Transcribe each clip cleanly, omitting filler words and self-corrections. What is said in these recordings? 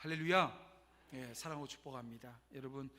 할렐루야. 예, 사랑하고 축복합니다. 여러분,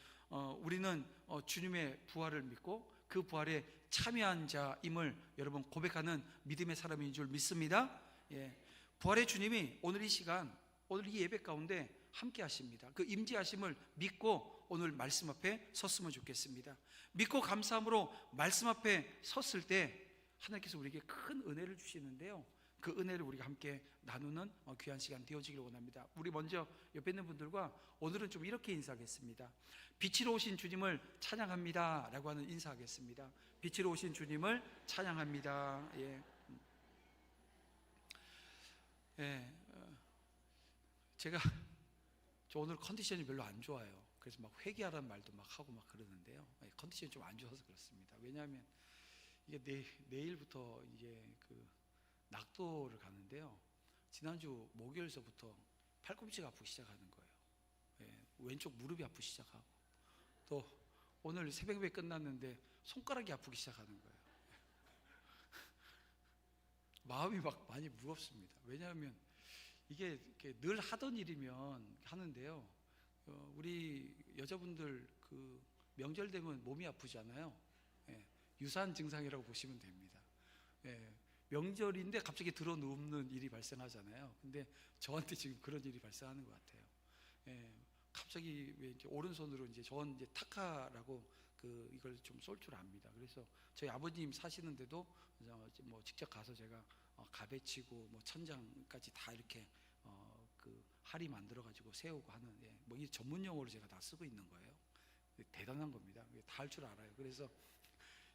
우리는 주님의 부활을 믿고 그 부활에 참여한 자임을 여러분 고백하는 믿음의 사람인 줄 믿습니다. 예, 부활의 주님이 오늘 이 시간, 오늘 이 예배 가운데 함께 하십니다. 그 임재하심을 믿고 오늘 말씀 앞에 섰으면 좋겠습니다. 믿고 감사함으로 말씀 앞에 섰을 때 하나님께서 우리에게 큰 은혜를 주시는데요, 그 은혜를 우리가 함께 나누는 귀한 시간 되어지기를 원합니다. 우리 먼저 옆에 있는 분들과 오늘은 좀 이렇게 인사하겠습니다. 빛으로 오신 주님을 찬양합니다 라고 하는 인사하겠습니다. 빛으로 오신 주님을 찬양합니다. 예. 제가 저 오늘 컨디션이 별로 안 좋아요. 그래서 막 회개하라는 말도 막 하고 막 그러는데요, 컨디션이 좀 안 좋아서 그렇습니다. 왜냐하면 이게 내일부터 이제 그 낙도를 가는데요, 지난주 목요일서부터 팔꿈치가 아프기 시작하는 거예요. 왼쪽 무릎이 아프기 시작하고, 또 오늘 새벽에 끝났는데 손가락이 아프기 시작하는 거예요. 마음이 막 많이 무겁습니다. 왜냐하면 이게 늘 하던 일이면 하는데요, 우리 여자분들 그 명절 되면 몸이 아프잖아요. 유산 증상이라고 보시면 됩니다. 명절인데 갑자기 들어눕는 일이 발생하잖아요. 근데 저한테 지금 그런 일이 발생하는 것 같아요. 갑자기 왜 이제 오른손으로 이제 저는 이제 타카라고 이걸 좀 쏠 줄 압니다. 그래서 저희 아버님 사시는데도 뭐 직접 가서 제가 가베치고 뭐 천장까지 다 이렇게 그 할이 만들어 가지고 세우고 하는, 뭐 이 전문 용어로 제가 다 쓰고 있는 거예요. 대단한 겁니다. 다 할 줄 알아요. 그래서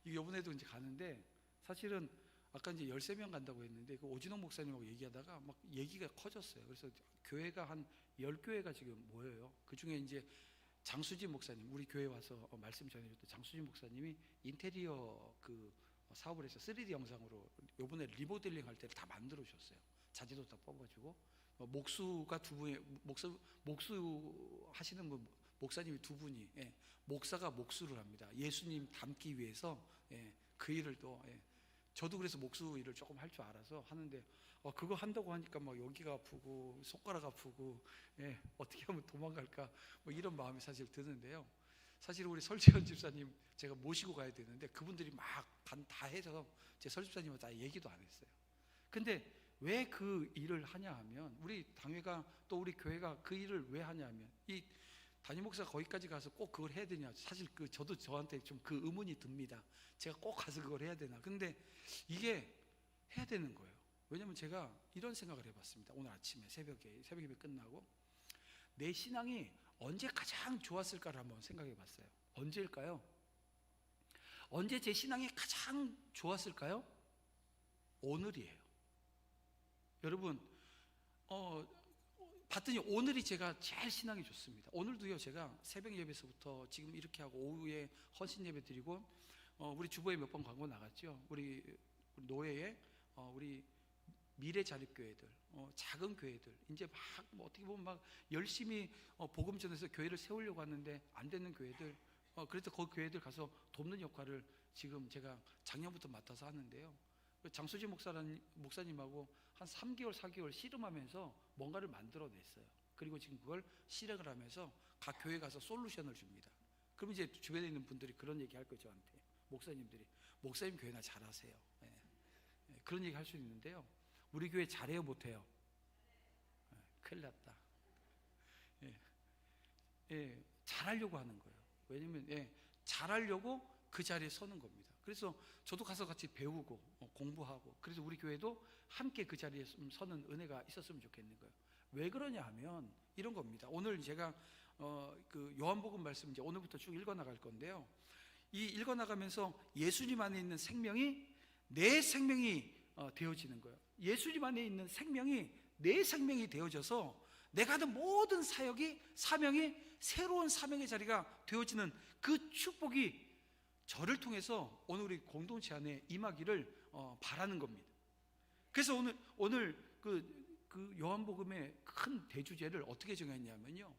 이번에도 이제 가는데, 사실은 아까 이제 13명 간다고 했는데 그 오진호 목사님하고 얘기하다가 막 얘기가 커졌어요. 그래서 교회가 한 10교회가 지금 모여요. 그 중에 이제 장수진 목사님, 우리 교회 와서 말씀 전해줬던 장수진 목사님이 인테리어 그 사업을 해서 3D 영상으로 요번에 리모델링 할 때를 다 만들어 주셨어요. 자재도 다 뽑아주고, 목수가 두 분이, 목수 하시는 분, 목사님이 두 분이, 목사가 목수를 합니다. 예수님 닮기 위해서. 그 일을 또, 저도 그래서 목수 일을 조금 할 줄 알아서 하는데, 그거 한다고 하니까 막 여기가 아프고 손가락 아프고, 어떻게 하면 도망갈까 뭐 이런 마음이 사실 드는데요, 사실 우리 설지현 집사님 제가 모시고 가야 되는데 그분들이 막 다 해서 제 설집사님은 다 얘기도 안 했어요. 근데 왜 그 일을 하냐 하면, 우리 당회가 또 우리 교회가 그 일을 왜 하냐 하면, 이 담임 목사가 거기까지 가서 꼭 그걸 해야 되냐, 사실 저도 저한테 좀 그 의문이 듭니다. 제가 꼭 가서 그걸 해야 되나. 근데 이게 해야 되는 거예요. 왜냐면 제가 이런 생각을 해봤습니다. 오늘 아침에 새벽 예배 끝나고 내 신앙이 언제 가장 좋았을까를 한번 생각해 봤어요. 언제일까요? 언제 제 신앙이 가장 좋았을까요? 오늘이에요. 여러분, 봤더니 오늘이 제가 제일 신앙이 좋습니다. 오늘도요, 제가 새벽 예배서부터 지금 이렇게 하고 오후에 헌신 예배 드리고, 우리 주보에 몇 번 광고 나갔죠. 우리 노예에 우리 미래 자립교회들, 작은 교회들, 이제 막 뭐 어떻게 보면 막 열심히 복음 전해서 교회를 세우려고 하는데 안 되는 교회들, 그래서 그 교회들 가서 돕는 역할을 지금 제가 작년부터 맡아서 하는데요, 장수진 목사님하고 한 3개월 4개월 씨름하면서 뭔가를 만들어냈어요. 그리고 지금 그걸 실행을 하면서 각 교회 가서 솔루션을 줍니다. 그럼 이제 주변에 있는 분들이 그런 얘기 할 거죠. 저한테 목사님들이, 목사님 교회나 잘하세요. 그런 얘기 할 수 있는데요, 우리 교회 잘해요 못해요? 큰일 났다. 잘하려고 하는 거예요. 왜냐면 잘하려고 그 자리에 서는 겁니다. 그래서 저도 가서 같이 배우고 공부하고, 그래서 우리 교회도 함께 그 자리에 서는 은혜가 있었으면 좋겠는 거예요. 왜 그러냐 하면 이런 겁니다. 오늘 제가 그 요한복음 말씀 이제 오늘부터 쭉 읽어 나갈 건데요, 이 읽어 나가면서 예수님 안에 있는 생명이 내 생명이 되어지는 거예요. 예수님 안에 있는 생명이 내 생명이 되어져서 내가 하는 모든 사명이 새로운 사명의 자리가 되어지는 그 축복이 저를 통해서 오늘 우리 공동체 안에 임하기를 바라는 겁니다. 그래서 오늘 그 요한복음의 큰 대주제를 어떻게 정했냐면요,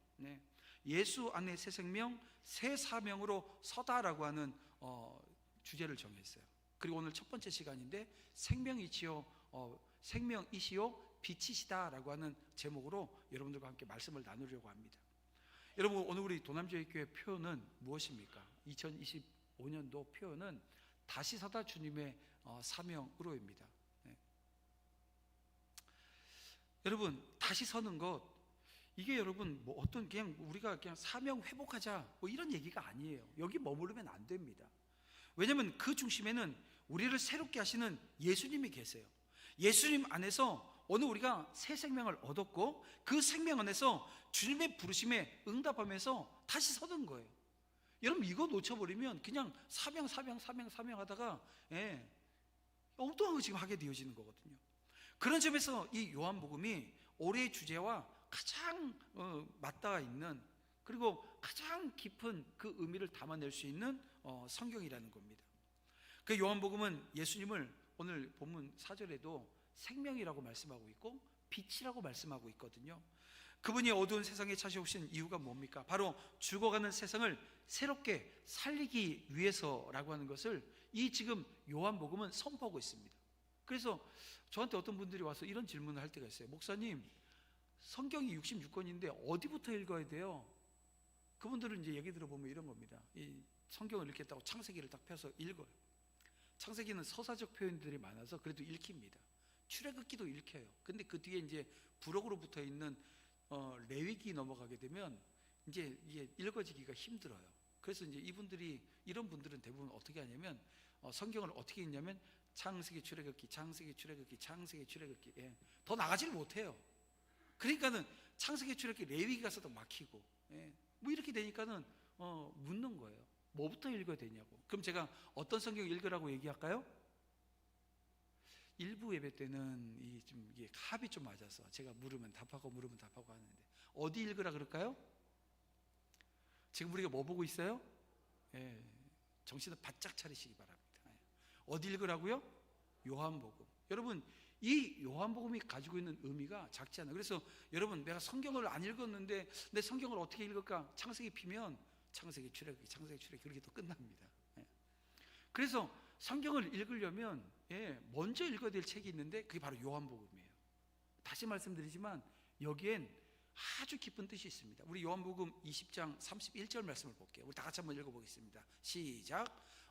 예수 안에 새 생명, 새 사명으로 서다라고 하는 주제를 정했어요. 그리고 오늘 첫 번째 시간인데, 생명이시요 빛이시다라고 하는 제목으로 여러분들과 함께 말씀을 나누려고 합니다. 여러분, 오늘 우리 도남제일교회 표현은 무엇입니까? 2025년도 표현은 다시 서다 주님의 사명으로입니다. 네. 여러분, 다시 서는 것, 이게 여러분 뭐 어떤 그냥 우리가 그냥 사명 회복하자 뭐 이런 얘기가 아니에요. 여기 머무르면 안 됩니다. 왜냐하면 그 중심에는 우리를 새롭게 하시는 예수님이 계세요. 예수님 안에서 오늘 우리가 새 생명을 얻었고, 그 생명 안에서 주님의 부르심에 응답하면서 다시 서는 거예요. 여러분, 이거 놓쳐버리면 그냥 사명 하다가 엉뚱한 거 지금 하게 되어지는 거거든요. 그런 점에서 이 요한복음이 올해의 주제와 가장 맞닿아 있는, 그리고 가장 깊은 그 의미를 담아낼 수 있는 성경이라는 겁니다. 그 요한복음은 예수님을 오늘 본문 4절에도 생명이라고 말씀하고 있고 빛이라고 말씀하고 있거든요. 그분이 어두운 세상에 찾아오신 이유가 뭡니까? 바로 죽어가는 세상을 새롭게 살리기 위해서라고 하는 것을 이 지금 요한복음은 선포하고 있습니다. 그래서 저한테 어떤 분들이 와서 이런 질문을 할 때가 있어요. 목사님, 성경이 66권인데 어디부터 읽어야 돼요? 그분들은 이제 얘기 들어보면 이런 겁니다. 이 성경을 읽겠다고 창세기를 딱 펴서 읽어요. 창세기는 서사적 표현들이 많아서 그래도 읽힙니다. 출애굽기도 읽혀요. 근데 그 뒤에 이제 부록으로 붙어 있는 레위기 넘어가게 되면 이제 이게 읽어지기가 힘들어요. 그래서 이제 이런 분들은 대부분 어떻게 하냐면 성경을 어떻게 읽냐면 창세기, 출애굽기, 창세기, 출애굽기, 창세기, 출애굽기, 더 나가지를 못해요. 그러니까는 창세기, 출애굽기, 레위기 가서도 막히고, 뭐 이렇게 되니까는 묻는 거예요. 뭐부터 읽어야 되냐고. 그럼 제가 어떤 성경 읽으라고 얘기할까요? 일부 예배 때는 이게 합이 좀 맞아서 제가 물으면 답하고 하는데, 어디 읽으라 그럴까요? 지금 우리가 뭐 보고 있어요? 정신을 바짝 차리시기 바랍니다. 어디 읽으라고요? 요한복음. 여러분, 이 요한복음이 가지고 있는 의미가 작지 않아요. 그래서 여러분, 내가 성경을 안 읽었는데 내 성경을 어떻게 읽을까? 창세기 피면 창세기, 출애굽기, 창세기, 출애굽기 그렇게 또 끝납니다. 그래서 성경을 읽으려면 먼저 읽어야 될 책이 있는데 그게 바로 요한복음이에요. 다시 말씀드리지만 여기엔 아주 깊은 뜻이 있습니다. 우리 요한복음 20장 31절 말씀을 볼게요. 우리 다 같이 한번 읽어보겠습니다. 시작.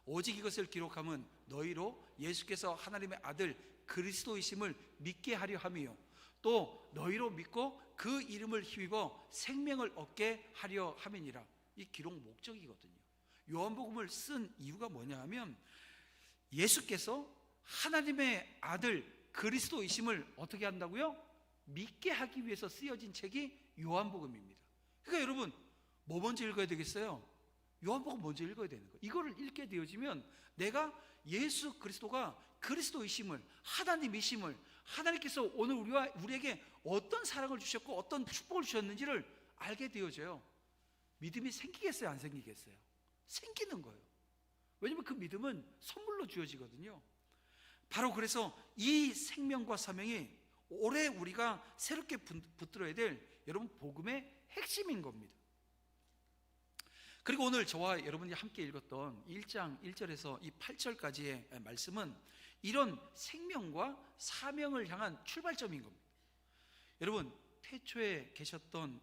오직 이것을 기록함은 너희로 예수께서 하나님의 아들 그리스도이심을 믿게 하려 함이요, 또 너희로 믿고 그 이름을 힘입어 생명을 얻게 하려 함이니라. 이 기록 목적이거든요. 요한복음을 쓴 이유가 뭐냐 하면 예수께서 하나님의 아들 그리스도이심을 어떻게 한다고요? 믿게 하기 위해서 쓰여진 책이 요한복음입니다. 그러니까 여러분, 뭐 먼저 읽어야 되겠어요? 요한복음 먼저 읽어야 되는 거예요. 이거를 읽게 되어지면 내가 예수 그리스도가 그리스도이심을, 하나님이심을, 하나님께서 오늘 우리에게 어떤 사랑을 주셨고 어떤 축복을 주셨는지를 알게 되어져요. 믿음이 생기겠어요? 안 생기겠어요? 생기는 거예요. 왜냐하면 그 믿음은 선물로 주어지거든요. 바로 그래서 이 생명과 사명이 올해 우리가 새롭게 붙들어야 될 여러분 복음의 핵심인 겁니다. 그리고 오늘 저와 여러분이 함께 읽었던 1장 1절에서 이 8절까지의 말씀은 이런 생명과 사명을 향한 출발점인 겁니다. 여러분, 태초에 계셨던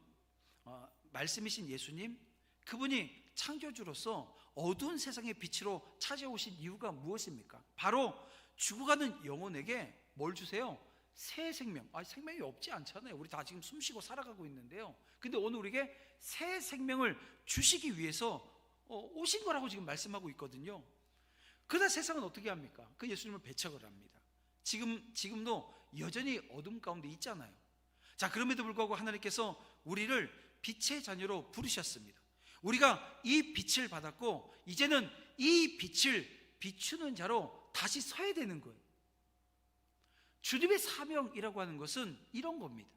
말씀이신 예수님, 그분이 창조주로서 어두운 세상의 빛으로 찾아오신 이유가 무엇입니까? 바로 죽어가는 영혼에게 뭘 주세요? 새 생명. 생명이 없지 않잖아요. 우리 다 지금 숨쉬고 살아가고 있는데요. 근데 오늘 우리에게 새 생명을 주시기 위해서 오신 거라고 지금 말씀하고 있거든요. 그러나 세상은 어떻게 합니까? 그 예수님을 배척을 합니다. 지금도 여전히 어둠 가운데 있잖아요. 자, 그럼에도 불구하고 하나님께서 우리를 빛의 자녀로 부르셨습니다. 우리가 이 빛을 받았고 이제는 이 빛을 비추는 자로 다시 서야 되는 거예요. 주님의 사명이라고 하는 것은 이런 겁니다.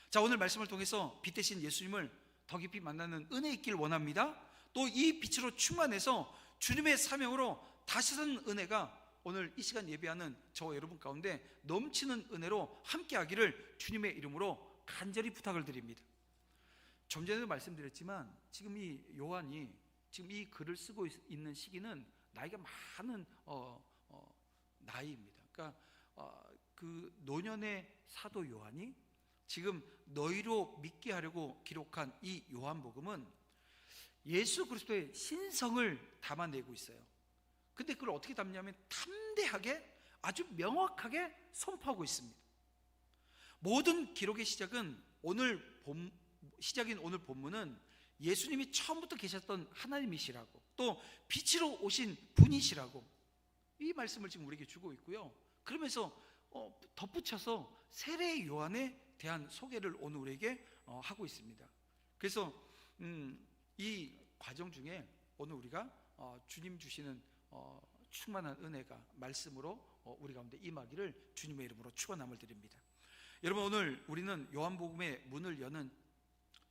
자, 오늘 말씀을 통해서 빛 대신 예수님을 더 깊이 만나는 은혜 있길 원합니다. 또 이 빛으로 충만해서 주님의 사명으로 다시 서는 은혜가 오늘 이 시간 예배하는 저와 여러분 가운데 넘치는 은혜로 함께하기를 주님의 이름으로 간절히 부탁을 드립니다. 좀 전에도 말씀드렸지만 지금 이 요한이 지금 이 글을 쓰고 있는 시기는 나이가 많은 나이입니다. 그러니까 그 노년의 사도 요한이 지금 너희로 믿게 하려고 기록한 이 요한복음은 예수 그리스도의 신성을 담아내고 있어요. 근데 그걸 어떻게 담냐면 담대하게 아주 명확하게 선포하고 있습니다. 모든 기록의 시작인 오늘 본문은 예수님이 처음부터 계셨던 하나님이시라고, 또 빛으로 오신 분이시라고 이 말씀을 지금 우리에게 주고 있고요. 그러면서 덧붙여서 세례 요한에 대한 소개를 오늘 우리에게 하고 있습니다. 그래서 이 과정 중에 오늘 우리가 주님 주시는 충만한 은혜가 말씀으로 우리 가운데 임하기를 주님의 이름으로 축원함을 드립니다. 여러분, 오늘 우리는 요한복음의 문을 여는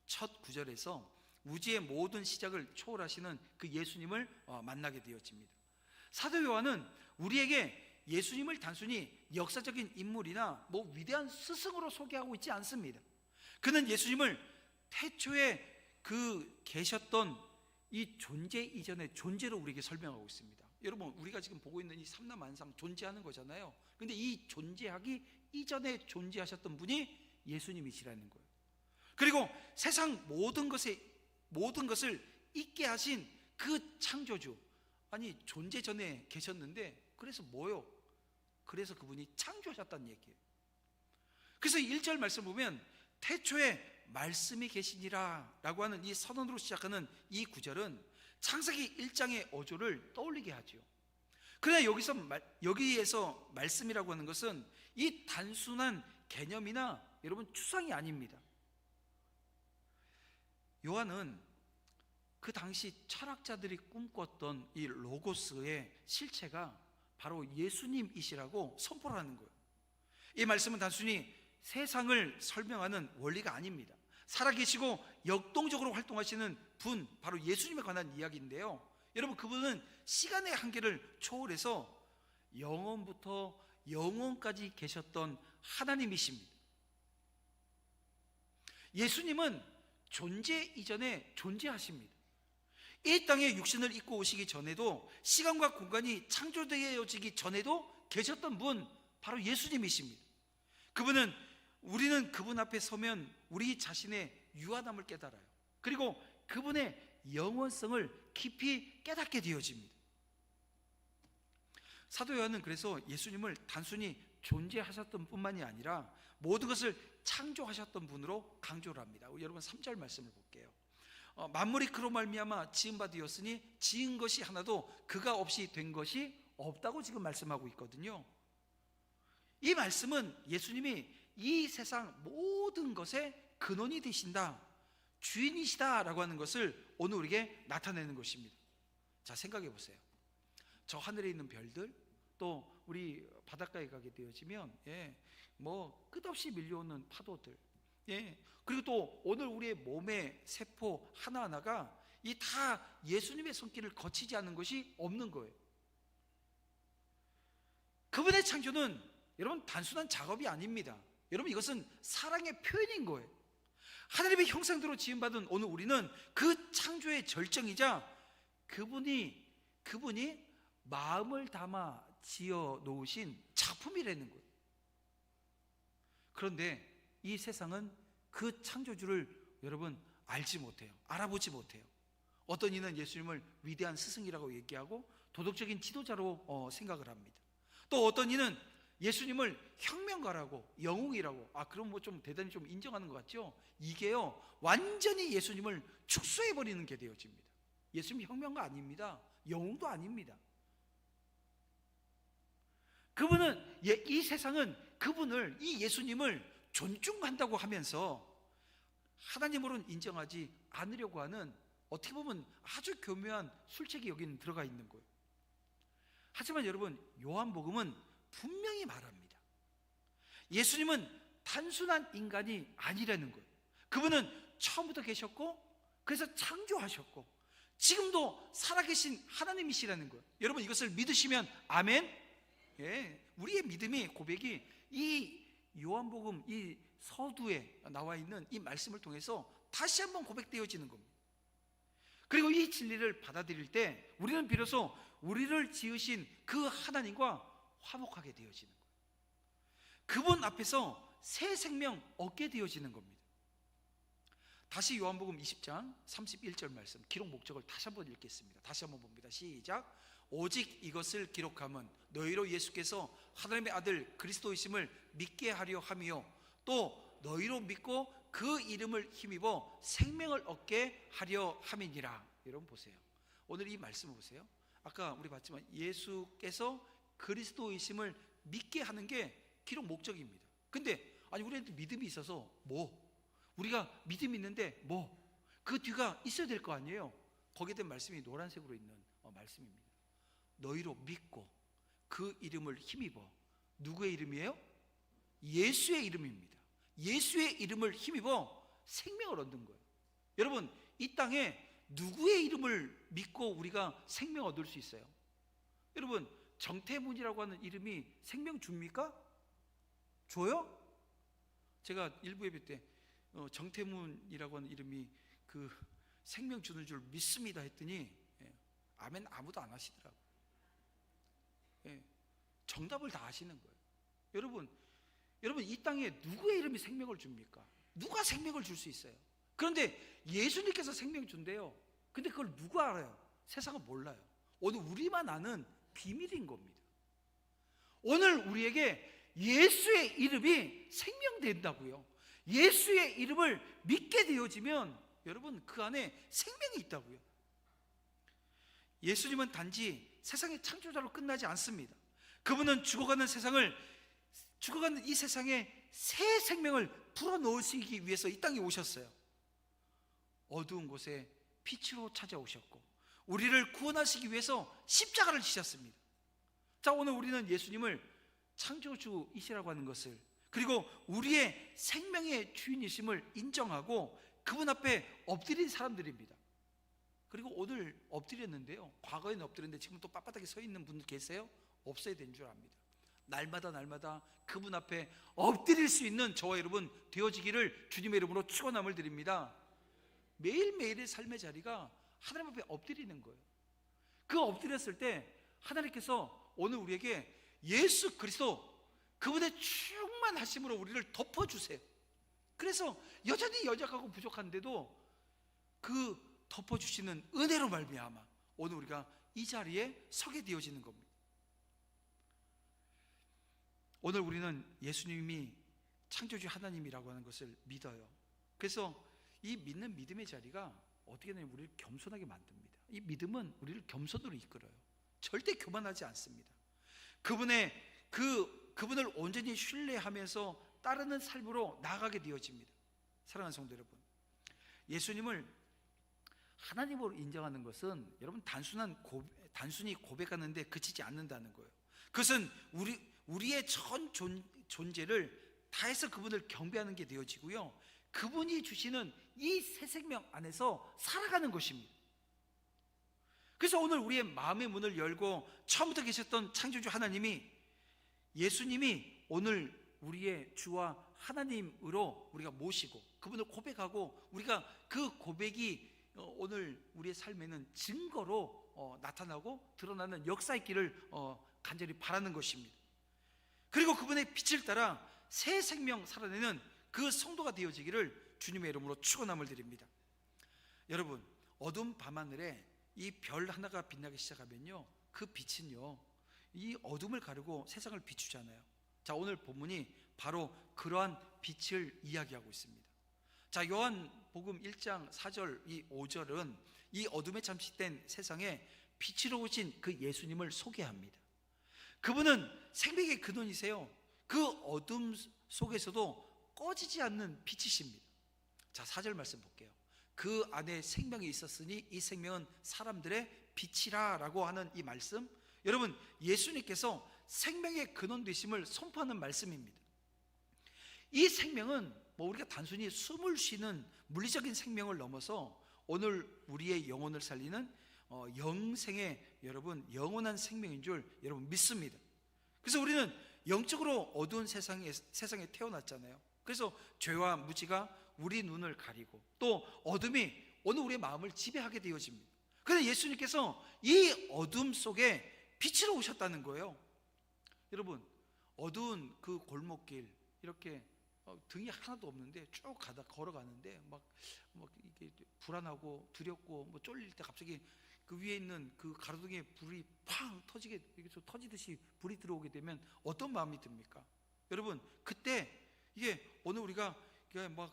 첫 구절에서 우주의 모든 시작을 초월하시는 그 예수님을 만나게 되어집니다. 사도 요한은 우리에게 예수님을 단순히 역사적인 인물이나 위대한 스승으로 소개하고 있지 않습니다. 그는 예수님을 태초에 계셨던 이 존재 이전의 존재로 우리에게 설명하고 있습니다. 여러분, 우리가 지금 보고 있는 이 삼라만상 존재하는 거잖아요. 근데 이 존재하기 이전에 존재하셨던 분이 예수님이시라는 거예요. 그리고 세상 모든 것을 있게 하신 그 창조주, 아니 존재 전에 계셨는데 그래서 뭐요? 그래서 그분이 창조하셨다는 얘기예요. 그래서 1절 말씀 보면 태초에 말씀이 계시니라 라고 하는 이 선언으로 시작하는 이 구절은 창세기 1장의 어조를 떠올리게 하죠. 그러나 여기에서 말씀이라고 하는 것은 이 단순한 개념이나 여러분 추상이 아닙니다. 요한은 그 당시 철학자들이 꿈꿨던 이 로고스의 실체가 바로 예수님이시라고 선포를 하는 거예요. 이 말씀은 단순히 세상을 설명하는 원리가 아닙니다. 살아계시고 역동적으로 활동하시는 분, 바로 예수님에 관한 이야기인데요. 여러분, 그분은 시간의 한계를 초월해서 영원부터 영원까지 계셨던 하나님이십니다. 예수님은 존재 이전에 존재하십니다. 이 땅에 육신을 입고 오시기 전에도, 시간과 공간이 창조되어지기 전에도 계셨던 분, 바로 예수님이십니다. 우리는 그분 앞에 서면 우리 자신의 유한함을 깨달아요. 그리고 그분의 영원성을 깊이 깨닫게 되어집니다. 사도 요한은 그래서 예수님을 단순히 존재하셨던 뿐만이 아니라 모든 것을 창조하셨던 분으로 강조를 합니다. 여러분 3절 말씀을 볼게요. 만물이 그로 말미암아 지은 바 되었으니 지은 것이 하나도 그가 없이 된 것이 없다고 지금 말씀하고 있거든요. 이 말씀은 예수님이 이 세상 모든 것의 근원이 되신다, 주인이시다라고 하는 것을 오늘 우리에게 나타내는 것입니다. 자, 생각해 보세요. 저 하늘에 있는 별들, 또 우리 바닷가에 가게 되어지면 끝없이 밀려오는 파도들, 그리고 또 오늘 우리의 몸의 세포 하나하나가 이 다 예수님의 손길을 거치지 않는 것이 없는 거예요. 그분의 창조는 여러분 단순한 작업이 아닙니다. 여러분, 이것은 사랑의 표현인 거예요. 하나님의 형상대로 지음받은 오늘 우리는 그 창조의 절정이자 그분이 마음을 담아 지어 놓으신 작품이라는 거예요. 그런데 이 세상은 그 창조주를 여러분 알지 못해요. 알아보지 못해요. 어떤 이는 예수님을 위대한 스승이라고 얘기하고 도덕적인 지도자로 생각을 합니다. 또 어떤 이는 예수님을 혁명가라고, 영웅이라고, 그럼 좀 대단히 좀 인정하는 것 같죠? 이게요, 완전히 예수님을 축소해버리는 게 되어집니다. 예수님 혁명가 아닙니다. 영웅도 아닙니다. 이 세상은 그분을, 이 예수님을 존중한다고 하면서 하나님으로는 인정하지 않으려고 하는, 어떻게 보면 아주 교묘한 술책이 여기는 들어가 있는 거예요. 하지만 여러분, 요한복음은 분명히 말합니다. 예수님은 단순한 인간이 아니라는 거예요. 그분은 처음부터 계셨고, 그래서 창조하셨고, 지금도 살아계신 하나님이시라는 거예요. 여러분, 이것을 믿으시면 아멘. 우리의 믿음의 고백이 이 요한복음 이 서두에 나와 있는 이 말씀을 통해서 다시 한번 고백되어지는 겁니다. 그리고 이 진리를 받아들일 때 우리는 비로소 우리를 지으신 그 하나님과 화목하게 되어지는 거예요. 그분 앞에서 새 생명 얻게 되어지는 겁니다. 다시 요한복음 20장 31절 말씀, 기록 목적을 다시 한번 읽겠습니다. 다시 한번 봅니다. 시작. 오직 이것을 기록함은 너희로 예수께서 하나님의 아들 그리스도이심을 믿게 하려 함이요 또 너희로 믿고 그 이름을 힘입어 생명을 얻게 하려 함이니라. 여러분 보세요. 오늘 이 말씀을 보세요. 아까 우리 봤지만 예수께서 그리스도이심을 믿게 하는 게 기록 목적입니다. 근데 아니 우리한테 믿음이 있어서 우리가 믿음이 있는데 그 뒤가 있어야 될 거 아니에요. 거기에 대한 말씀이 노란색으로 있는 말씀입니다. 너희로 믿고 그 이름을 힘입어. 누구의 이름이에요? 예수의 이름입니다. 예수의 이름을 힘입어 생명을 얻는 거예요. 여러분, 이 땅에 누구의 이름을 믿고 우리가 생명 얻을 수 있어요? 여러분, 정태문이라고 하는 이름이 생명 줍니까? 줘요? 제가 일부 예배 때 정태문이라고 하는 이름이 그 생명 주는 줄 믿습니다 했더니 아멘 아무도 안 하시더라고요. 정답을 다 아시는 거예요. 여러분 이 땅에 누구의 이름이 생명을 줍니까? 누가 생명을 줄 수 있어요? 그런데 예수님께서 생명 준대요. 근데 그걸 누가 알아요? 세상은 몰라요. 오늘 우리만 아는 비밀인 겁니다. 오늘 우리에게 예수의 이름이 생명된다고요. 예수의 이름을 믿게 되어지면 여러분 그 안에 생명이 있다고요. 예수님은 단지 세상의 창조자로 끝나지 않습니다. 그분은 죽어가는 이 세상에 새 생명을 불어넣으시기 위해서 이 땅에 오셨어요. 어두운 곳에 빛으로 찾아오셨고 우리를 구원하시기 위해서 십자가를 지셨습니다. 자, 오늘 우리는 예수님을 창조주이시라고 하는 것을, 그리고 우리의 생명의 주인이심을 인정하고 그분 앞에 엎드린 사람들입니다. 그리고 오늘 엎드렸는데요, 과거에는 엎드렸는데 지금 또 빳빳하게 서 있는 분들 계세요? 없어야 되는 줄 압니다. 날마다 그분 앞에 엎드릴 수 있는 저와 여러분 되어지기를 주님의 이름으로 축원함을 드립니다. 매일매일의 삶의 자리가 하나님 앞에 엎드리는 거예요. 그 엎드렸을 때 하나님께서 오늘 우리에게 예수 그리스도 그분의 충만하심으로 우리를 덮어주세요. 그래서 여전히 연약하고 부족한데도 그 덮어주시는 은혜로 말미암아 오늘 우리가 이 자리에 서게 되어지는 겁니다. 오늘 우리는 예수님이 창조주 하나님이라고 하는 것을 믿어요. 그래서 이 믿는 믿음의 자리가 어떻게 되냐면 우리를 겸손하게 만듭니다. 이 믿음은 우리를 겸손으로 이끌어요. 절대 교만하지 않습니다. 그분을 온전히 신뢰하면서 따르는 삶으로 나아가게 되어집니다. 사랑하는 성도 여러분, 예수님을 하나님으로 인정하는 것은 여러분 단순히 고백하는데 그치지 않는다는 거예요. 그것은 우리의 전 존재를 다해서 그분을 경배하는 게 되어지고요, 그분이 주시는 이 새 생명 안에서 살아가는 것입니다. 그래서 오늘 우리의 마음의 문을 열고 처음부터 계셨던 창조주 하나님이, 예수님이 오늘 우리의 주와 하나님으로 우리가 모시고 그분을 고백하고 우리가 그 고백이 오늘 우리의 삶에는 증거로 나타나고 드러나는 역사의 길을 간절히 바라는 것입니다. 그리고 그분의 빛을 따라 새 생명 살아내는 그 성도가 되어지기를 주님의 이름으로 축원함을 드립니다. 여러분, 어두운 밤하늘에 이 별 하나가 빛나기 시작하면요, 그 빛은요 이 어둠을 가르고 세상을 비추잖아요. 자, 오늘 본문이 바로 그러한 빛을 이야기하고 있습니다. 자, 요한복음 1장 4절 이 5절은 이 어둠에 잠식된 세상에 빛으로 오신 그 예수님을 소개합니다. 그분은 생명의 근원이세요. 그 어둠 속에서도 꺼지지 않는 빛이십니다. 자, 4절 말씀 볼게요. 그 안에 생명이 있었으니 이 생명은 사람들의 빛이라 라고 하는 이 말씀, 여러분 예수님께서 생명의 근원 되심을 선포하는 말씀입니다. 이 생명은 우리가 단순히 숨을 쉬는 물리적인 생명을 넘어서 오늘 우리의 영혼을 살리는 영생의 여러분 영원한 생명인 줄 여러분 믿습니다. 그래서 우리는 영적으로 어두운 세상에 태어났잖아요. 그래서 죄와 무지가 우리 눈을 가리고 또 어둠이 오늘 우리의 마음을 지배하게 되어집니다. 그런데 예수님께서 이 어둠 속에 빛으로 오셨다는 거예요. 여러분, 어두운 그 골목길 이렇게 등이 하나도 없는데 쭉 가다 걸어가는데 막 이게 불안하고 두렵고 뭐 쫄릴 때 갑자기 그 위에 있는 그 가로등에 불이 팡 터지듯이 불이 들어오게 되면 어떤 마음이 듭니까? 여러분, 그때 이게 오늘 우리가 막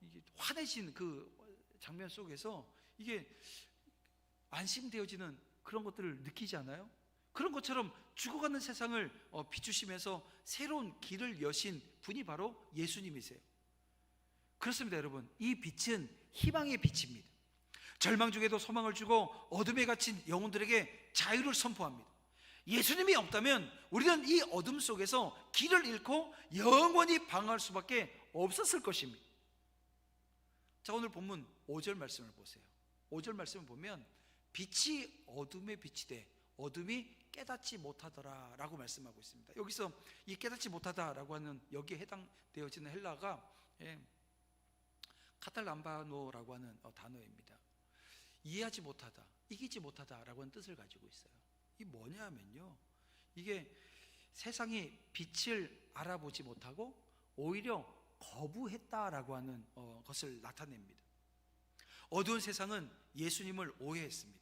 이게 환해진 그 장면 속에서 이게 안심되어지는 그런 것들을 느끼지 않아요? 그런 것처럼 죽어가는 세상을 비추시면서 새로운 길을 여신 분이 바로 예수님이세요. 그렇습니다. 여러분, 이 빛은 희망의 빛입니다. 절망 중에도 소망을 주고 어둠에 갇힌 영혼들에게 자유를 선포합니다. 예수님이 없다면 우리는 이 어둠 속에서 길을 잃고 영원히 방황할 수밖에 없었을 것입니다. 자, 오늘 본문 5절 말씀을 보세요. 5절 말씀을 보면 빛이 어둠에 빛이 돼 어둠이 깨닫지 못하더라 라고 말씀하고 있습니다. 여기서 이 깨닫지 못하다라고 하는 여기에 해당되어지는 헬라가 카탈람바노라고 하는 단어입니다. 이해하지 못하다, 이기지 못하다라고 하는 뜻을 가지고 있어요. 이게 뭐냐 하면요, 이게 세상이 빛을 알아보지 못하고 오히려 거부했다라고 하는 것을 나타냅니다. 어두운 세상은 예수님을 오해했습니다.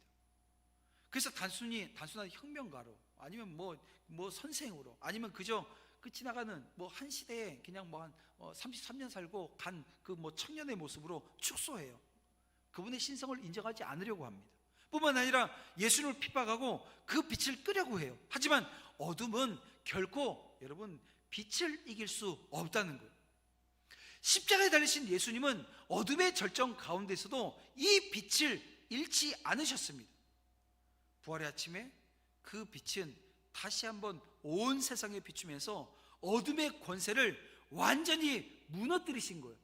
그래서 단순한 혁명가로 아니면 뭐 선생으로 아니면 그저 그 지나가는 한 시대에 그냥 한 33년 살고 간 그 청년의 모습으로 축소해요. 그분의 신성을 인정하지 않으려고 합니다. 뿐만 아니라 예수님을 핍박하고 그 빛을 끄려고 해요. 하지만 어둠은 결코 여러분 빛을 이길 수 없다는 거예요. 십자가에 달리신 예수님은 어둠의 절정 가운데서도 이 빛을 잃지 않으셨습니다. 부활의 아침에 그 빛은 다시 한번 온 세상에 비추면서 어둠의 권세를 완전히 무너뜨리신 거예요.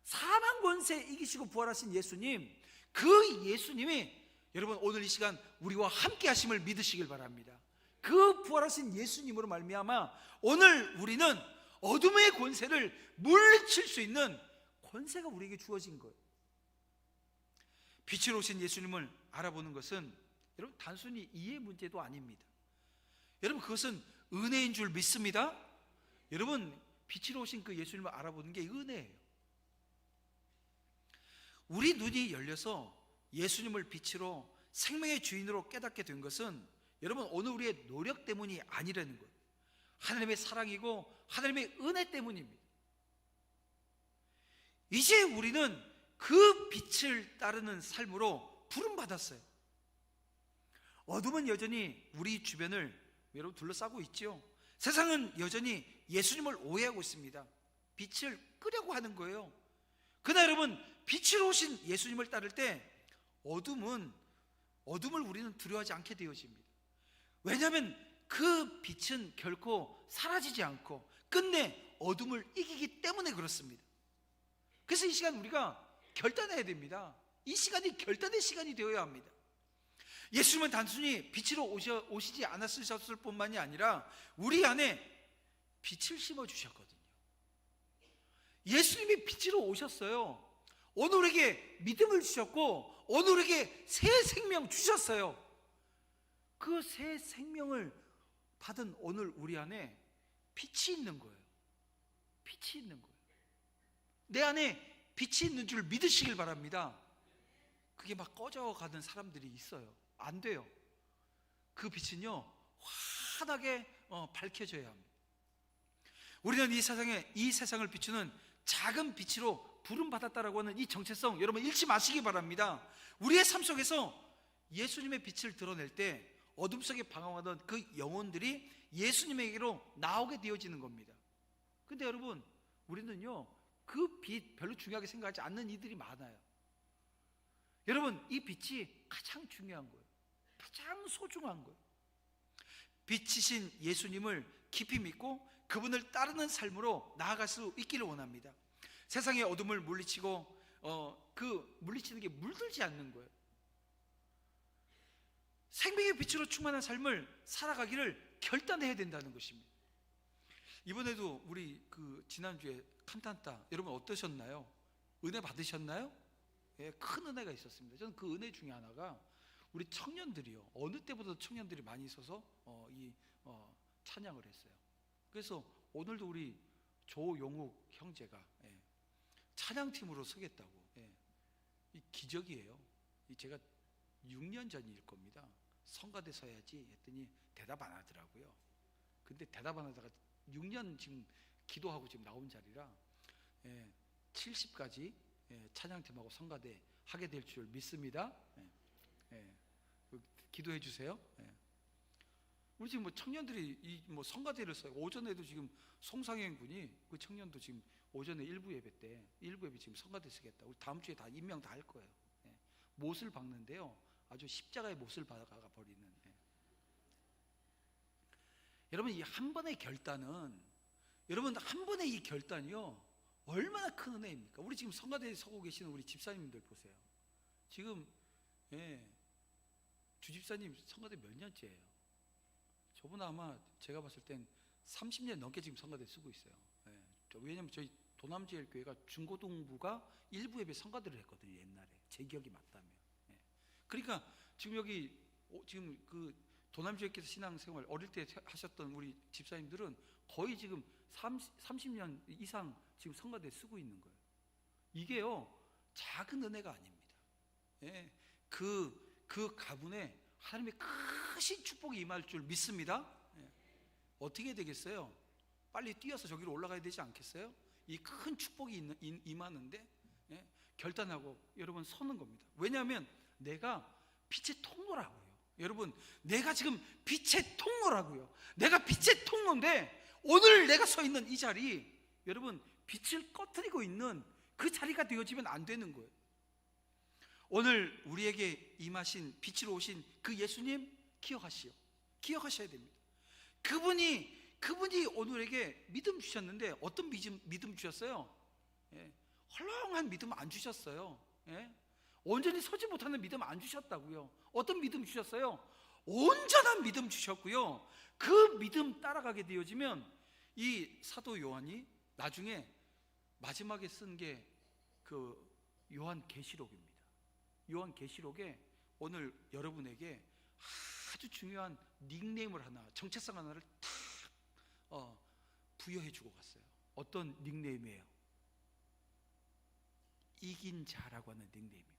사망 권세 이기시고 부활하신 예수님, 그 예수님이 여러분 오늘 이 시간 우리와 함께 하심을 믿으시길 바랍니다. 그 부활하신 예수님으로 말미암아 오늘 우리는 어둠의 권세를 물리칠 수 있는 권세가 우리에게 주어진 거예요. 빛으로 오신 예수님을 알아보는 것은 여러분 단순히 이해 문제도 아닙니다. 여러분 그것은 은혜인 줄 믿습니다. 여러분 빛으로 오신 그 예수님을 알아보는 게 은혜예요. 우리 눈이 열려서 예수님을 빛으로 생명의 주인으로 깨닫게 된 것은 여러분 오늘 우리의 노력 때문이 아니라는 거예요. 하나님의 사랑이고 하나님의 은혜 때문입니다. 이제 우리는 그 빛을 따르는 삶으로 부름받았어요. 어둠은 여전히 우리 주변을 여러분 둘러싸고 있죠. 세상은 여전히 예수님을 오해하고 있습니다. 빛을 끄려고 하는 거예요. 그러나 여러분 빛으로 오신 예수님을 따를 때 어둠을 우리는 두려워하지 않게 되어집니다. 왜냐하면 그 빛은 결코 사라지지 않고 끝내 어둠을 이기기 때문에 그렇습니다. 그래서 이 시간 우리가 결단해야 됩니다. 이 시간이 결단의 시간이 되어야 합니다. 예수님은 단순히 빛으로 오시지 않았을 뿐만이 아니라 우리 안에 빛을 심어주셨거든요. 예수님이 빛으로 오셨어요. 오늘 우리에게 믿음을 주셨고 오늘 우리에게 새 생명 주셨어요. 그 새 생명을 받은 오늘 우리 안에 빛이 있는 거예요. 빛이 있는 거예요. 내 안에 빛이 있는 줄 믿으시길 바랍니다. 그게 막 꺼져가는 사람들이 있어요. 안 돼요. 그 빛은요 환하게 밝혀져야 합니다. 우리는 이 세상을 비추는 작은 빛으로 부름받았다라고 하는 이 정체성 여러분 잃지 마시기 바랍니다. 우리의 삶 속에서 예수님의 빛을 드러낼 때 어둠 속에 방황하던 그 영혼들이 예수님에게로 나오게 되어지는 겁니다. 근데 여러분 우리는요 그 빛 별로 중요하게 생각하지 않는 이들이 많아요. 여러분 이 빛이 가장 중요한 거예요. 가장 소중한 거예요. 빛이신 예수님을 깊이 믿고 그분을 따르는 삶으로 나아갈 수 있기를 원합니다. 세상의 어둠을 물리치고 그 물리치는 게 물들지 않는 거예요. 생명의 빛으로 충만한 삶을 살아가기를 결단해야 된다는 것입니다. 이번에도 우리 그 지난주에 칸탄타 여러분 어떠셨나요? 은혜 받으셨나요? 예, 큰 은혜가 있었습니다. 저는 그 은혜 중에 하나가 우리 청년들이요 어느 때보다도 청년들이 많이 있어서 찬양을 했어요. 그래서 오늘도 우리 조용욱 형제가 찬양팀으로 서겠다고, 이 기적이에요. 제가 6년 전일 겁니다. 성가대 서야지 했더니 대답 안 하더라고요. 근데 대답 안 하다가 6년 지금 기도하고 지금 나온 자리라 70까지 찬양팀하고 성가대 하게 될 줄 믿습니다. 기도해 주세요. 우리 지금 뭐 청년들이 이 뭐 성가대를 써요. 오전에도 지금 송상현 군이 그 청년도 지금 오전에 일부 예배 때 일부 예배 지금 성가대 쓰겠다. 우리 다음 주에 다 임명 다 할 거예요. 못을 박는데요, 아주 십자가의 못을 박아 버리는. 여러분, 이 한 번의 결단은, 여러분 한 번의 이 결단이요 얼마나 큰 은혜입니까? 우리 지금 성가대에 서고 계시는 우리 집사님들 보세요. 지금 주집사님 성가대 몇 년째예요? 저보다 아마 제가 봤을 땐 30년 넘게 지금 성가대 쓰고 있어요. 왜냐면 저희 도남제일교회가 중고등부가 일부 예배 성가대를 했거든요, 옛날에. 제 기억이 맞다면. 그러니까 지금 여기 지금 그 도남제일교회 신앙생활 어릴 때 하셨던 우리 집사님들은 거의 지금 30년 이상 지금 성가대 쓰고 있는 거예요. 이게요 작은 은혜가 아닙니다. 그 가문에 하나님의 크신 축복이 임할 줄 믿습니다. 어떻게 되겠어요? 빨리 뛰어서 저기로 올라가야 되지 않겠어요? 이 큰 축복이 임하는데 결단하고 여러분 서는 겁니다. 왜냐하면 내가 빛의 통로라고요. 여러분, 내가 지금 빛의 통로라고요. 내가 빛의 통로인데 오늘 내가 서 있는 이 자리, 여러분 빛을 꺼뜨리고 있는 그 자리가 되어지면 안 되는 거예요. 오늘 우리에게 임하신 빛으로 오신 그 예수님 기억하셔야 됩니다. 그분이 오늘에게 믿음 주셨는데 어떤 믿음 주셨어요? 헐렁한 믿음 안 주셨어요. 온전히 서지 못하는 믿음 안 주셨다고요. 어떤 믿음 주셨어요? 온전한 믿음 주셨고요. 그 믿음 따라가게 되어지면 이 사도 요한이 나중에 마지막에 쓴 게 그 요한계시록입니다. 요한계시록에 오늘 여러분에게 아주 중요한 닉네임을 하나, 정체성 하나를 딱 부여해 주고 갔어요. 어떤 닉네임이에요? 이긴 자라고 하는 닉네임입니다.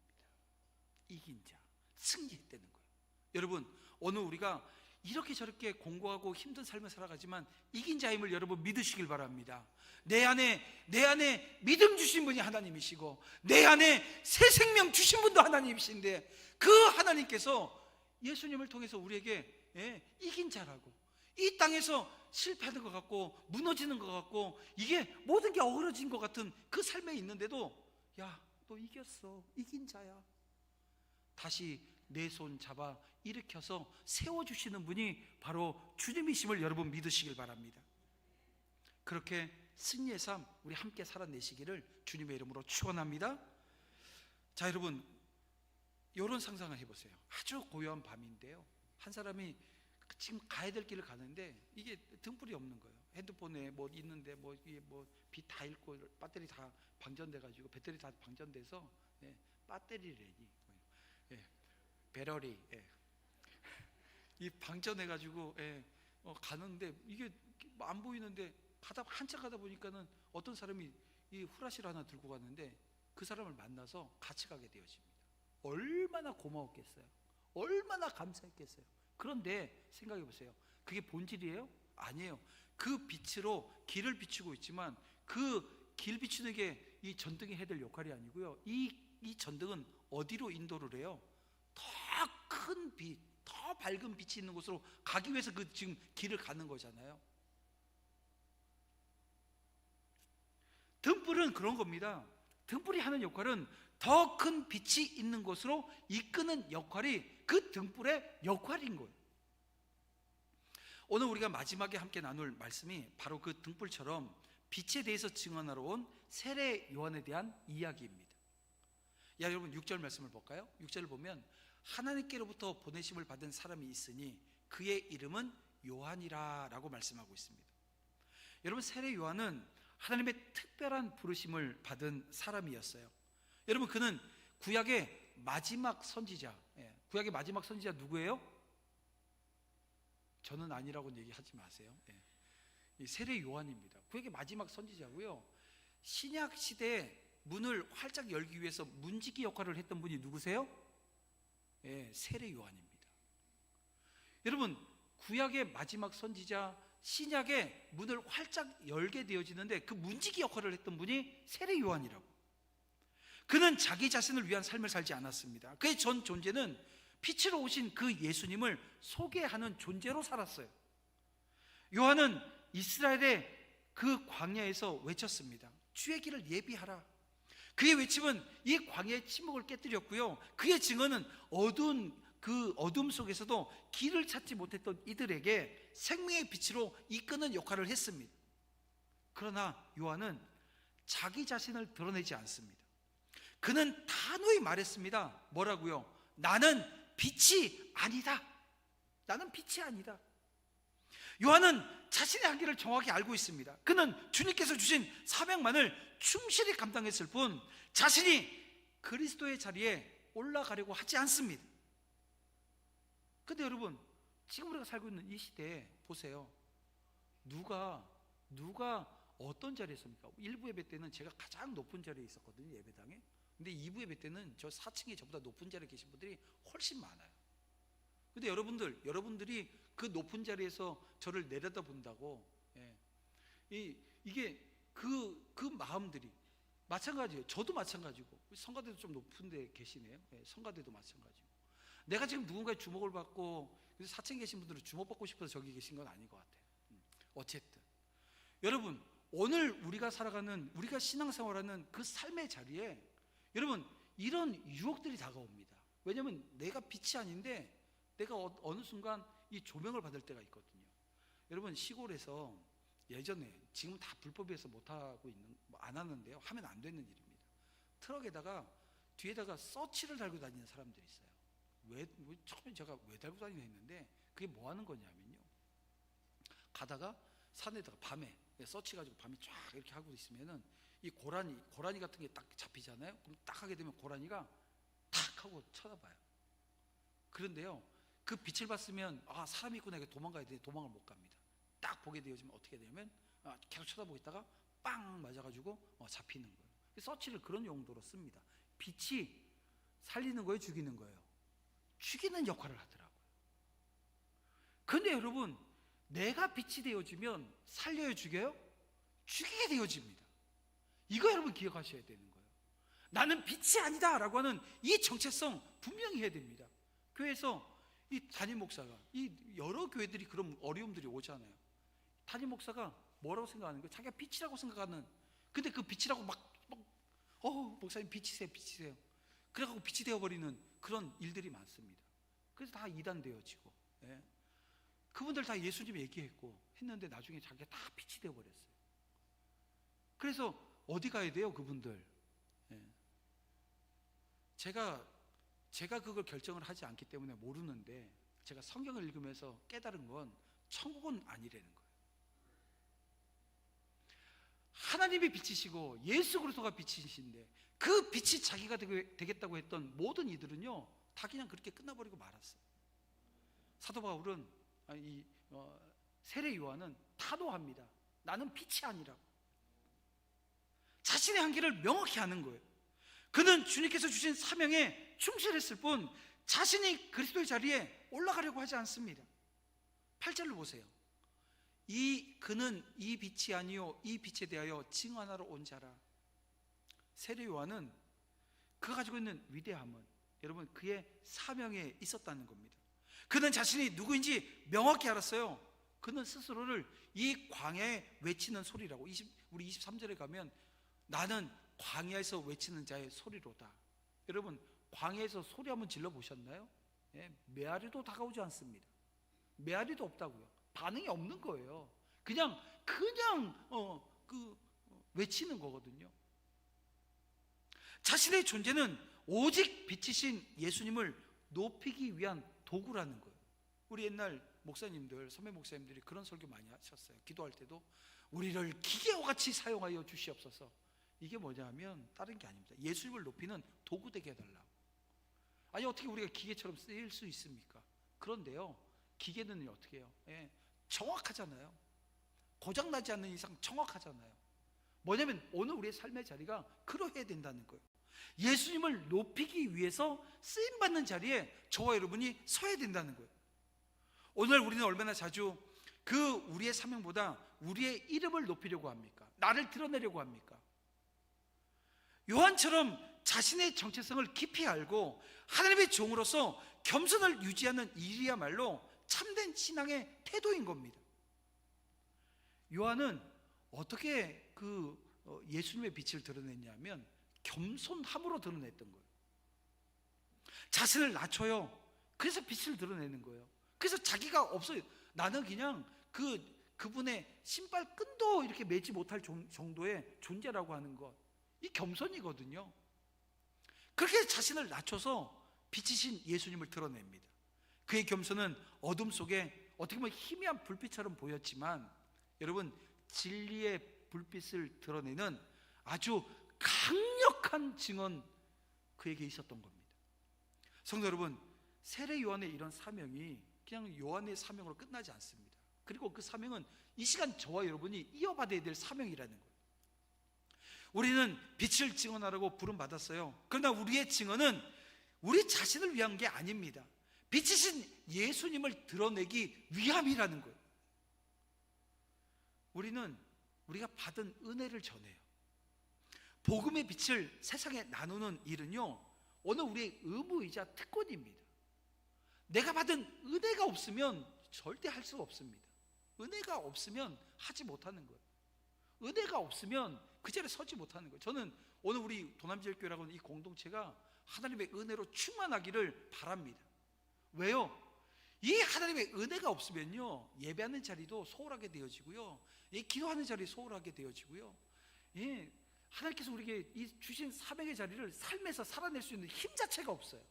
이긴 자, 승리했다는 거예요. 여러분, 오늘 우리가 이렇게 저렇게 공고하고 힘든 삶을 살아가지만 이긴 자임을 여러분 믿으시길 바랍니다. 내 안에 믿음 주신 분이 하나님이시고 내 안에 새 생명 주신 분도 하나님이신데 그 하나님께서 예수님을 통해서 우리에게 이긴 자라고, 이 땅에서 실패하는 것 같고 무너지는 것 같고 이게 모든 게 어그러진 것 같은 그 삶에 있는데도 야, 너 이겼어, 이긴 자야, 다시 내 손 잡아 일으켜서 세워주시는 분이 바로 주님이심을 여러분 믿으시길 바랍니다. 그렇게 승리의 삶 우리 함께 살아내시기를 주님의 이름으로 축원합니다. 자, 여러분 이런 상상을 해보세요. 아주 고요한 밤인데요, 한 사람이 지금 가야 될 길을 가는데 이게 등불이 없는 거예요. 핸드폰에 뭐 있는데 뭐 이게 뭐 빛 다 잃고 배터리 다 방전돼가지고 배터리 다 방전돼서 배터리래니 배터리 이 방전해가지고 가는데 이게 안 보이는데 한참 가다 보니까는 어떤 사람이 이 후라시를 하나 들고 갔는데 그 사람을 만나서 같이 가게 되어집니다. 얼마나 고마웠겠어요. 얼마나 감사했겠어요. 그런데 생각해 보세요. 그게 본질이에요? 아니에요. 그 빛으로 길을 비추고 있지만 그 길 비추는 게 이 전등이 해야 될 역할이 아니고요. 이 전등은 어디로 인도를 해요? 더 큰 빛, 더 밝은 빛이 있는 곳으로 가기 위해서 그 지금 길을 가는 거잖아요. 등불은 그런 겁니다. 등불이 하는 역할은 더 큰 빛이 있는 곳으로 이끄는 역할이 그 등불의 역할인 거예요. 오늘 우리가 마지막에 함께 나눌 말씀이 바로 그 등불처럼 빛에 대해서 증언하러 온 세례 요한에 대한 이야기입니다. 여러분 6절 말씀을 볼까요? 6절을 보면 하나님께로부터 보내심을 받은 사람이 있으니 그의 이름은 요한이라 라고 말씀하고 있습니다. 여러분, 세례 요한은 하나님의 특별한 부르심을 받은 사람이었어요. 여러분, 그는 구약의 마지막 선지자. 구약의 마지막 선지자 누구예요? 저는 아니라고 얘기하지 마세요. 이 세례 요한입니다. 구약의 마지막 선지자고요. 신약 시대 문을 활짝 열기 위해서 문지기 역할을 했던 분이 누구세요? 예, 세례 요한입니다. 여러분, 구약의 마지막 선지자, 신약의 문을 활짝 열게 되어지는데 그 문지기 역할을 했던 분이 세례 요한이라고. 그는 자기 자신을 위한 삶을 살지 않았습니다. 그의 전 존재는 빛으로 오신 그 예수님을 소개하는 존재로 살았어요. 요한은 이스라엘의 그 광야에서 외쳤습니다. 주의 길을 예비하라. 그의 외침은 이 광야의 침묵을 깨뜨렸고요, 그의 증언은 그 어둠 속에서도 길을 찾지 못했던 이들에게 생명의 빛으로 이끄는 역할을 했습니다. 그러나 요한은 자기 자신을 드러내지 않습니다. 그는 단호히 말했습니다. 뭐라고요? 나는 빛이 아니다. 나는 빛이 아니다. 요한은 자신의 한계를 정확히 알고 있습니다. 그는 주님께서 주신 사명만을 충실히 감당했을 뿐 자신이 그리스도의 자리에 올라가려고 하지 않습니다. 근데 여러분, 지금 우리가 살고 있는 이 시대에 보세요. 누가 어떤 자리에 있습니까? 1부 예배 때는 제가 가장 높은 자리에 있었거든요, 예배당에. 근데 2부 예배 때는 저 4층에 저보다 높은 자리에 계신 분들이 훨씬 많아요. 근데 여러분들이 그 높은 자리에서 저를 내려다본다고, 이게 그 마음들이 마찬가지예요. 저도 마찬가지고, 성가대도 좀 높은 데 계시네요. 성가대도 마찬가지고. 내가 지금 누군가의 주목을 받고, 그래서 4층에 계신 분들은 주목받고 싶어서 저기 계신 건 아닌 것 같아요. 어쨌든 여러분, 오늘 우리가 살아가는, 우리가 신앙생활하는 그 삶의 자리에 여러분, 이런 유혹들이 다가옵니다. 왜냐하면 내가 빛이 아닌데 내가 어느 순간 이 조명을 받을 때가 있거든요. 여러분, 시골에서 예전에, 지금 다 불법에서 못하고 있는, 안 하는데요, 하면 안 되는 일입니다. 트럭에다가 뒤에다가 서치를 달고 다니는 사람들이 있어요. 처음에 제가 왜 달고 다니나 했는데, 그게 뭐 하는 거냐면요, 가다가 산에다가 밤에 서치 가지고 밤에 쫙 이렇게 하고 있으면은 이 고라니 같은 게 딱 잡히잖아요. 그럼 딱 하게 되면 고라니가 탁 하고 쳐다봐요. 그런데요, 그 빛을 봤으면 사람이 있구나, 이게 도망가야 되는데 도망을 못 갑니다. 딱 보게 되어지면 어떻게 되냐면 계속 쳐다보고 있다가 빵 맞아가지고 잡히는 거예요. 서치를 그런 용도로 씁니다. 빛이 살리는 거예요, 죽이는 거예요? 죽이는 역할을 하더라고요. 근데 여러분, 내가 빛이 되어지면 살려요, 죽여요? 죽이게 되어집니다. 이거 여러분 기억하셔야 되는 거예요. 나는 빛이 아니다 라고 하는 이 정체성 분명히 해야 됩니다. 교회에서 이 담임 목사가, 이 여러 교회들이 그런 어려움들이 오잖아요. 담임 목사가 뭐라고 생각하는 거예요? 자기가 빛이라고 생각하는, 근데 그 빛이라고 목사님 빛이세요. 그래갖고 빛이 되어버리는 그런 일들이 많습니다. 그래서 다 이단되어지고, 그분들 다 예수님 얘기했고 했는데 나중에 자기가 다 빛이 되어버렸어요. 그래서 어디 가야 돼요, 그분들? 제가 그걸 결정을 하지 않기 때문에 모르는데, 제가 성경을 읽으면서 깨달은 건 천국은 아니라는 거예요. 하나님이 빛이시고 예수 그리스도가 빛이신데, 그 빛이 자기가 되겠다고 했던 모든 이들은요, 다 그냥 그렇게 끝나버리고 말았어요. 사도 바울은, 세례 요한은 타도합니다. 나는 빛이 아니라고. 자신의 한계를 명확히 아는 거예요. 그는 주님께서 주신 사명에 충실했을 뿐 자신이 그리스도의 자리에 올라가려고 하지 않습니다. 8절을 보세요. 그는 이 빛이 아니요 이 빛에 대하여 증언하러 온 자라. 세례 요한은 그가 가지고 있는 위대함은 여러분, 그의 사명에 있었다는 겁니다. 그는 자신이 누구인지 명확히 알았어요. 그는 스스로를 이 광야에 외치는 소리라고, 우리 23절에 가면 나는 광야에서 외치는 자의 소리로다. 여러분, 광야에서 소리 한번 질러 보셨나요? 메아리도 다가오지 않습니다. 메아리도 없다고요. 반응이 없는 거예요. 그냥 외치는 거거든요. 자신의 존재는 오직 빛이신 예수님을 높이기 위한 도구라는 거예요. 우리 옛날 목사님들, 선배 목사님들이 그런 설교 많이 하셨어요. 기도할 때도 우리를 기계와 같이 사용하여 주시옵소서. 이게 뭐냐면 다른 게 아닙니다. 예수님을 높이는 도구 되게 해달라고. 아니, 어떻게 우리가 기계처럼 쓰일 수 있습니까? 그런데요, 기계는 어떻게 해요? 정확하잖아요. 고장나지 않는 이상 정확하잖아요. 뭐냐면 오늘 우리의 삶의 자리가 그러해야 된다는 거예요. 예수님을 높이기 위해서 쓰임받는 자리에 저와 여러분이 서야 된다는 거예요. 오늘 우리는 얼마나 자주 우리의 사명보다 우리의 이름을 높이려고 합니까? 나를 드러내려고 합니까? 요한처럼 자신의 정체성을 깊이 알고 하나님의 종으로서 겸손을 유지하는 일이야말로 참된 신앙의 태도인 겁니다. 요한은 어떻게 예수님의 빛을 드러냈냐면 겸손함으로 드러냈던 거예요. 자신을 낮춰요. 그래서 빛을 드러내는 거예요. 그래서 자기가 없어요. 나는 그냥 그분의 신발끈도 이렇게 매지 못할 정도의 존재라고 하는 것, 이 겸손이거든요. 그렇게 자신을 낮춰서 빛이신 예수님을 드러냅니다. 그의 겸손은 어둠 속에 어떻게 보면 희미한 불빛처럼 보였지만 여러분, 진리의 불빛을 드러내는 아주 강력한 증언 그에게 있었던 겁니다. 성도 여러분, 세례 요한의 이런 사명이 그냥 요한의 사명으로 끝나지 않습니다. 그리고 그 사명은 이 시간 저와 여러분이 이어받아야 될 사명이라는 거예요. 우리는 빛을 증언하라고 부름받았어요. 그러나 우리의 증언은 우리 자신을 위한 게 아닙니다. 빛이신 예수님을 드러내기 위함이라는 거예요. 우리가 받은 은혜를 전해요. 복음의 빛을 세상에 나누는 일은요, 오늘 우리의 의무이자 특권입니다. 내가 받은 은혜가 없으면 절대 할 수가 없습니다. 은혜가 없으면 하지 못하는 거예요. 은혜가 없으면 그 자리에 서지 못하는 거예요. 저는 오늘 우리 도남지역교회라고 하는 이 공동체가 하나님의 은혜로 충만하기를 바랍니다. 왜요? 이 하나님의 은혜가 없으면요, 예배하는 자리도 소홀하게 되어지고요, 기도하는 자리 소홀하게 되어지고요, 하나님께서 우리에게 이 주신 사명의 자리를 삶에서 살아낼 수 있는 힘 자체가 없어요.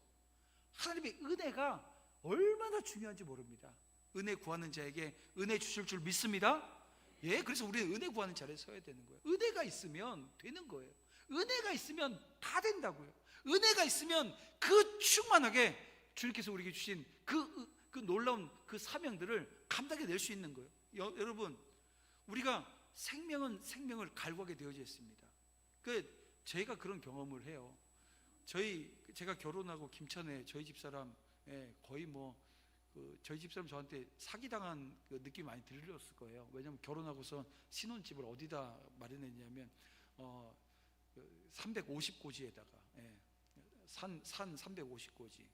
하나님의 은혜가 얼마나 중요한지 모릅니다. 은혜 구하는 자에게 은혜 주실 줄 믿습니다. 그래서 우리는 은혜 구하는 자리에 서야 되는 거예요. 은혜가 있으면 되는 거예요. 은혜가 있으면 다 된다고요. 은혜가 있으면 그 충만하게 주님께서 우리에게 주신 그 놀라운 그 사명들을 감당해 낼 수 있는 거예요. 여러분, 우리가 생명을 갈구하게 되어져 있습니다. 저희가 그런 경험을 해요. 제가 결혼하고 김천에 저희 집사람 거의 저희 집사람 저한테 사기당한 그 느낌이 많이 들렸을 거예요. 왜냐하면 결혼하고서 신혼집을 어디다 마련했냐면 350고지에다가 산 350고지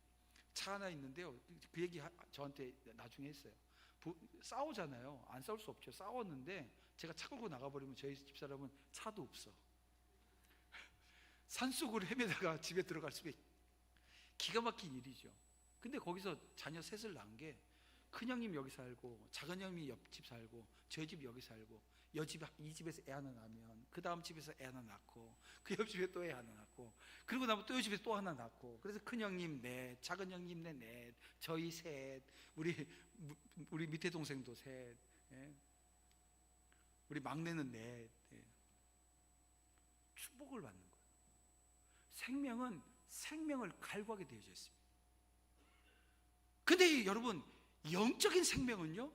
차 하나 있는데요. 그 얘기 저한테 나중에 했어요. 싸우잖아요. 안 싸울 수 없죠. 싸웠는데 제가 차 끌고 나가버리면 저희 집사람은 차도 없어. 산속을 헤매다가 집에 들어갈 수가 기가 막힌 일이죠. 근데 거기서 자녀 셋을 낳은 게 큰형님 여기 살고 작은형님이 옆집 살고 저희 집 여기 살고 이 집에서 애 하나 낳으면 그 다음 집에서 애 하나 낳고 그 옆집에 또 애 하나 낳고 그리고 나면 또 이 집에서 또 하나 낳고, 그래서 큰형님 넷, 작은형님 넷, 저희 셋, 우리 밑에 동생도 셋, 우리 막내는 넷. 축복을 받는 거예요. 생명은 생명을 갈구하게 되어져 있습니다. 근데 여러분, 영적인 생명은요,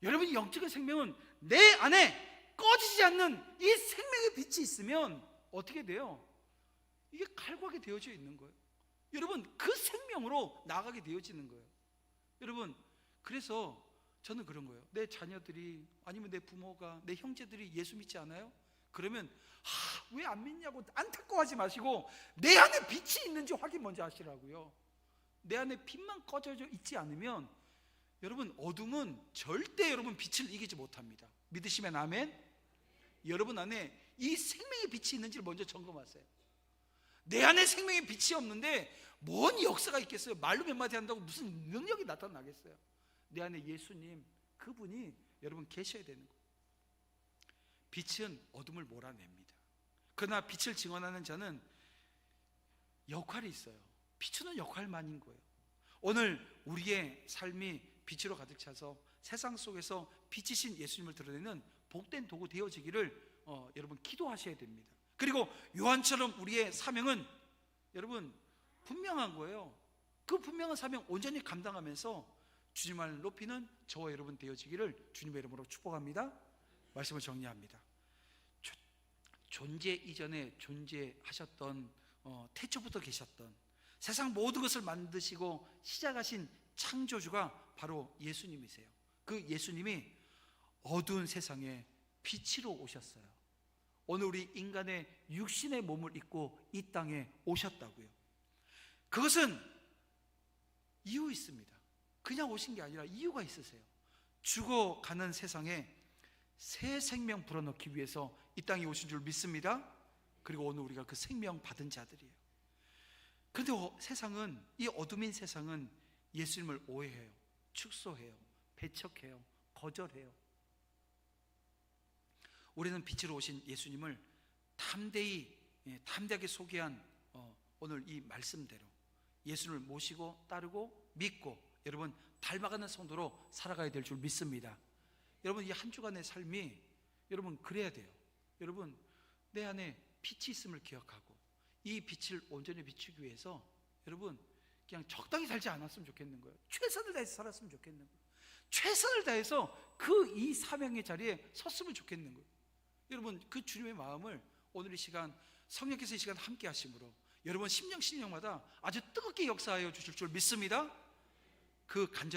여러분이 영적인 생명은 내 안에 꺼지지 않는 이 생명의 빛이 있으면 어떻게 돼요? 이게 갈구하게 되어져 있는 거예요. 여러분, 그 생명으로 나아가게 되어지는 거예요. 여러분, 그래서 저는 그런 거예요. 내 자녀들이 아니면 내 부모가, 내 형제들이 예수 믿지 않아요? 그러면 왜 안 믿냐고 안타까워하지 마시고 내 안에 빛이 있는지 확인 먼저 하시라고요. 내 안에 빛만 꺼져져 있지 않으면 여러분, 어둠은 절대 여러분 빛을 이기지 못합니다. 믿으시면 아멘. 여러분 안에 이 생명의 빛이 있는지를 먼저 점검하세요. 내 안에 생명의 빛이 없는데 뭔 역사가 있겠어요? 말로 몇 마디 한다고 무슨 능력이 나타나겠어요? 내 안에 예수님, 그분이 여러분 계셔야 되는 거예요. 빛은 어둠을 몰아냅니다. 그러나 빛을 증언하는 자는 역할이 있어요. 비추는 역할만인 거예요. 오늘 우리의 삶이 빛으로 가득 차서 세상 속에서 빛이신 예수님을 드러내는 복된 도구 되어지기를 여러분 기도하셔야 됩니다. 그리고 요한처럼 우리의 사명은 여러분 분명한 거예요. 그 분명한 사명 온전히 감당하면서 주님을 높이는 저와 여러분 되어지기를 주님의 이름으로 축복합니다. 말씀을 정리합니다. 존재 이전에 존재하셨던, 태초부터 계셨던, 세상 모든 것을 만드시고 시작하신 창조주가 바로 예수님이세요. 그 예수님이 어두운 세상에 빛으로 오셨어요. 오늘 우리 인간의 육신의 몸을 입고 이 땅에 오셨다고요. 그것은 이유 있습니다. 그냥 오신 게 아니라 이유가 있으세요. 죽어가는 세상에 새 생명 불어넣기 위해서 이 땅에 오신 줄 믿습니다. 그리고 오늘 우리가 그 생명 받은 자들이에요. 그런데 세상은, 이 어둠인 세상은 예수님을 오해해요, 축소해요, 배척해요, 거절해요. 우리는 빛으로 오신 예수님을 담대하게 소개한 오늘 이 말씀대로 예수님을 모시고 따르고 믿고, 여러분 닮아가는 성도로 살아가야 될 줄 믿습니다. 여러분 이 한 주간의 삶이 여러분 그래야 돼요. 여러분 내 안에 빛이 있음을 기억하고 이 빛을 온전히 비추기 위해서 여러분 그냥 적당히 살지 않았으면 좋겠는 거예요. 최선을 다해서 살았으면 좋겠는 거예요. 최선을 다해서 그 이 사명의 자리에 섰으면 좋겠는 거예요. 여러분 그 주님의 마음을 오늘 이 시간 성령께서 이 시간 함께 하심으로 여러분 심령마다 아주 뜨겁게 역사하여 주실 줄 믿습니다. 그 간절한